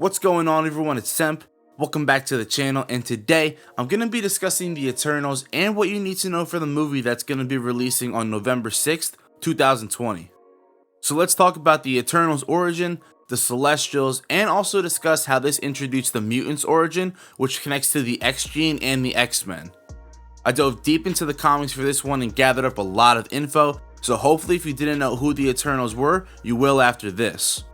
What's going on, everyone? It's Semp. Welcome back to the channel, and today I'm going to be discussing the Eternals and what you need to know for the movie that's going to be releasing on November 6th, 2020. So let's talk about the Eternals origin, the Celestials, and also discuss how this introduced the Mutants origin, which connects to the X gene and the X-Men. I dove deep into the comics for this one and gathered up a lot of info, so hopefully if you didn't know who the Eternals were, you will after this.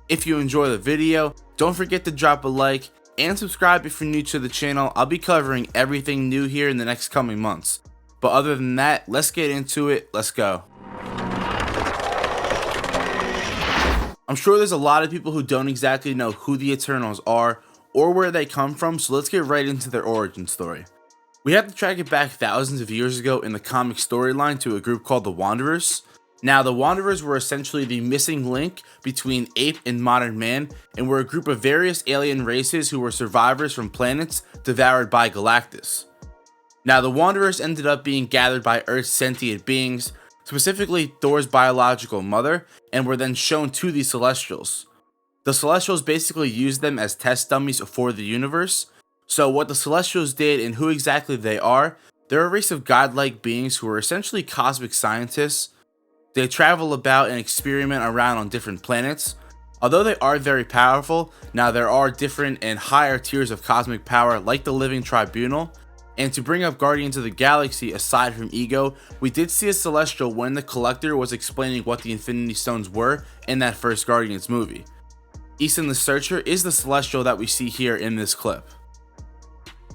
If you enjoy the video, don't forget to drop a like and subscribe if you're new to the channel. I'll be covering everything new here in the next coming months. But other than that, let's get into it. Let's go. I'm sure there's a lot of people who don't exactly know who the Eternals are or where they come from, so let's get right into their origin story. We have to track it back thousands of years ago in the comic storyline to a group called the Wanderers. Now, the Wanderers were essentially the missing link between ape and modern man, and were a group of various alien races who were survivors from planets devoured by Galactus. Now, the Wanderers ended up being gathered by Earth's sentient beings, specifically Thor's biological mother, and were then shown to the Celestials. The Celestials basically used them as test dummies for the universe. So what the Celestials did and who exactly they are, they're a race of godlike beings who are essentially cosmic scientists. They travel about and experiment around on different planets. Although they are very powerful, now there are different and higher tiers of cosmic power like the Living Tribunal. And to bring up Guardians of the Galaxy aside from Ego, we did see a Celestial when the Collector was explaining what the Infinity Stones were in that first Guardians movie. Easton the Searcher is the Celestial that we see here in this clip.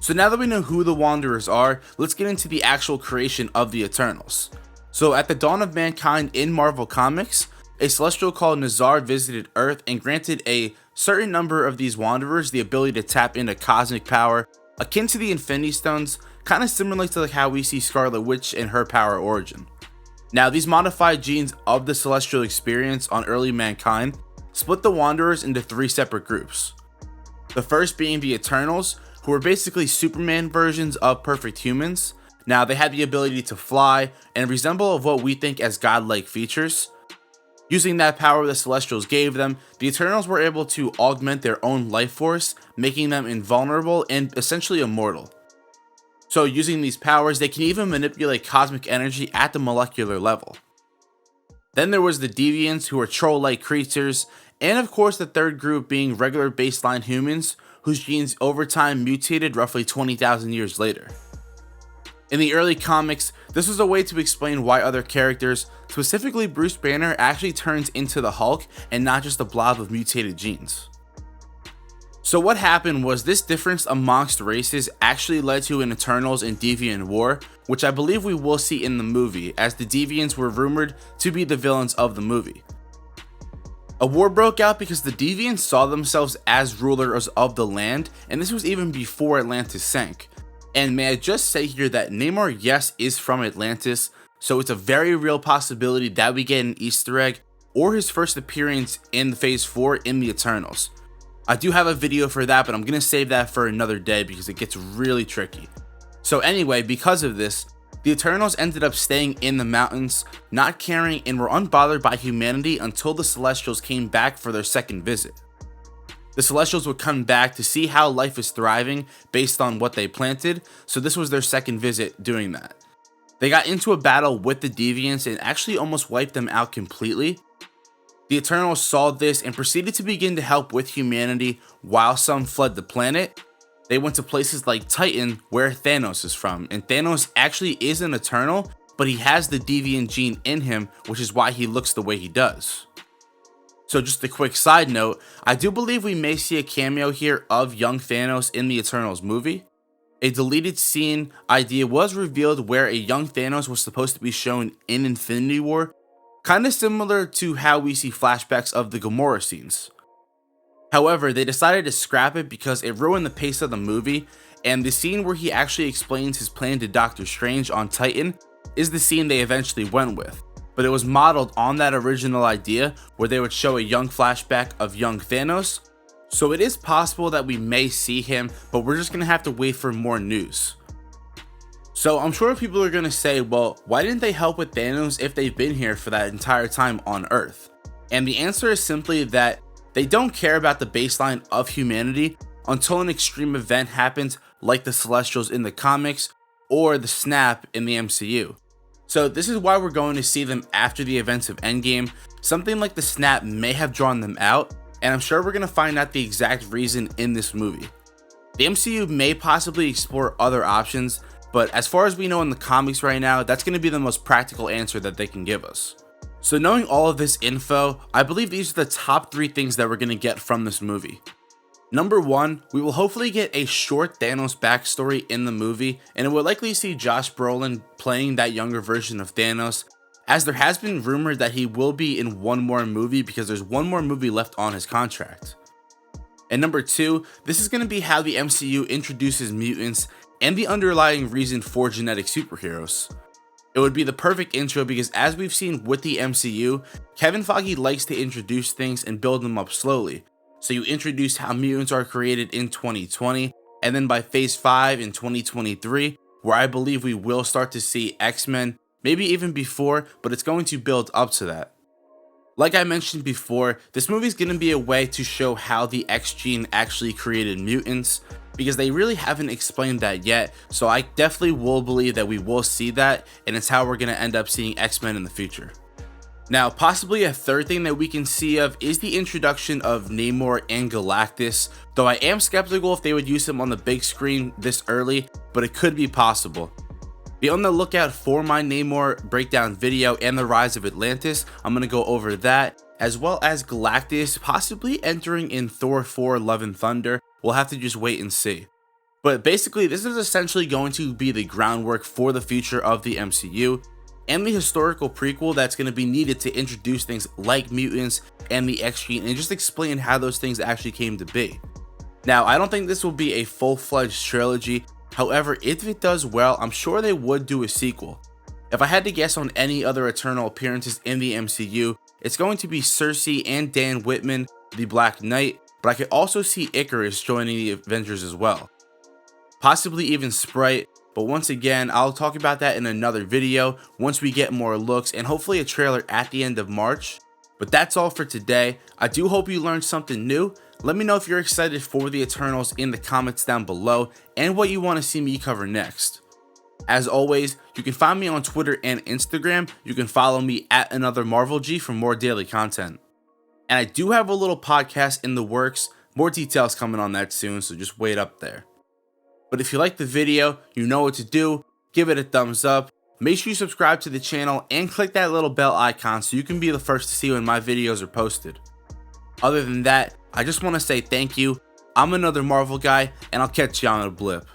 So now that we know who the Wanderers are, let's get into the actual creation of the Eternals. So at the dawn of mankind in Marvel Comics, a Celestial called Nazar visited Earth and granted a certain number of these Wanderers the ability to tap into cosmic power, akin to the Infinity Stones, kind of similar to how we see Scarlet Witch and her power origin. Now, these modified genes of the Celestial experience on early mankind split the Wanderers into three separate groups. The first being the Eternals, who were basically Superman versions of perfect humans. Now, they had the ability to fly and resemble of what we think as godlike features. Using that power the Celestials gave them, the Eternals were able to augment their own life force, making them invulnerable and essentially immortal. So using these powers, they can even manipulate cosmic energy at the molecular level. Then there was the Deviants, who were troll-like creatures, and of course the third group being regular baseline humans, whose genes over time mutated roughly 20,000 years later. In the early comics, this was a way to explain why other characters, specifically Bruce Banner, actually turns into the Hulk and not just a blob of mutated genes. So what happened was this difference amongst races actually led to an Eternals and Deviant war, which I believe we will see in the movie, as the Deviants were rumored to be the villains of the movie. A war broke out because the Deviants saw themselves as rulers of the land, and this was even before Atlantis sank. And may I just say here that Namor, yes, is from Atlantis, so it's a very real possibility that we get an Easter egg or his first appearance in Phase 4 in the Eternals. I do have a video for that, but I'm going to save that for another day because it gets really tricky. So anyway, because of this, the Eternals ended up staying in the mountains, not caring, and were unbothered by humanity until the Celestials came back for their second visit. The Celestials would come back to see how life is thriving based on what they planted, so this was their second visit doing that. They got into a battle with the Deviants and actually almost wiped them out completely. The Eternals saw this and proceeded to begin to help with humanity while some fled the planet. They went to places like Titan, where Thanos is from, and Thanos actually is an Eternal, but he has the Deviant gene in him, which is why he looks the way he does. So just a quick side note, I do believe we may see a cameo here of young Thanos in the Eternals movie. A deleted scene idea was revealed where a young Thanos was supposed to be shown in Infinity War, kind of similar to how we see flashbacks of the Gamora scenes. However, they decided to scrap it because it ruined the pace of the movie, and the scene where he actually explains his plan to Doctor Strange on Titan is the scene they eventually went with. But it was modeled on that original idea where they would show a young flashback of young Thanos. So it is possible that we may see him, but we're just going to have to wait for more news. So I'm sure people are going to say, well, why didn't they help with Thanos if they've been here for that entire time on Earth? And the answer is simply that They don't care about the baseline of humanity until an extreme event happens, like the Celestials in the comics or the Snap in the MCU. So this is why we're going to see them after the events of Endgame. Something like the Snap may have drawn them out, and I'm sure we're going to find out the exact reason in this movie. The MCU may possibly explore other options, but as far as we know in the comics right now, that's going to be the most practical answer that they can give us. So knowing all of this info, I believe these are the top 3 things that we're going to get from this movie. Number 1, we will hopefully get a short Thanos backstory in the movie, and it will likely see Josh Brolin playing that younger version of Thanos, as there has been rumored that he will be in one more movie because there's one more movie left on his contract. And number 2, this is going to be how the MCU introduces mutants and the underlying reason for genetic superheroes. It would be the perfect intro because, as we've seen with the MCU, Kevin Feige likes to introduce things and build them up slowly. So you introduce how mutants are created in 2020, and then by phase 5 in 2023, where I believe we will start to see XMen, maybe even before, but it's going to build up to that. Like I mentioned before, this movie is going to be a way to show how the X gene actually created mutants, because they really haven't explained that yet, so I definitely will believe that we will see that, and it's how we're going to end up seeing X-Men in the future. Now, possibly a third thing that we can see of is the introduction of Namor and Galactus, though I am skeptical if they would use him on the big screen this early, but it could be possible. Be on the lookout for my Namor breakdown video and the rise of Atlantis. I'm going to go over that, as well as Galactus possibly entering in Thor 4 Love and Thunder. We'll have to just wait and see. But basically, this is essentially going to be the groundwork for the future of the MCU and the historical prequel that's going to be needed to introduce things like mutants and the X gene and just explain how those things actually came to be. Now, I don't think this will be a full-fledged trilogy. However, if it does well, I'm sure they would do a sequel. If I had to guess on any other Eternal appearances in the MCU, it's going to be Cersei and Dan Whitman, the Black Knight, but I could also see Icarus joining the Avengers as well. Possibly even Sprite, but once again, I'll talk about that in another video once we get more looks and hopefully a trailer at the end of March. But that's all for today. I do hope you learned something new. Let me know if you're excited for the Eternals in the comments down below and what you want to see me cover next. As always, you can find me on Twitter and Instagram. You can follow me at AnotherMarvelG for more daily content. And I do have a little podcast in the works. More details coming on that soon, so just wait up there. But if you like the video, you know what to do. Give it a thumbs up. Make sure you subscribe to the channel and click that little bell icon so you can be the first to see when my videos are posted. Other than that, I just want to say thank you. I'm Another Marvel Guy, and I'll catch you on a Blip.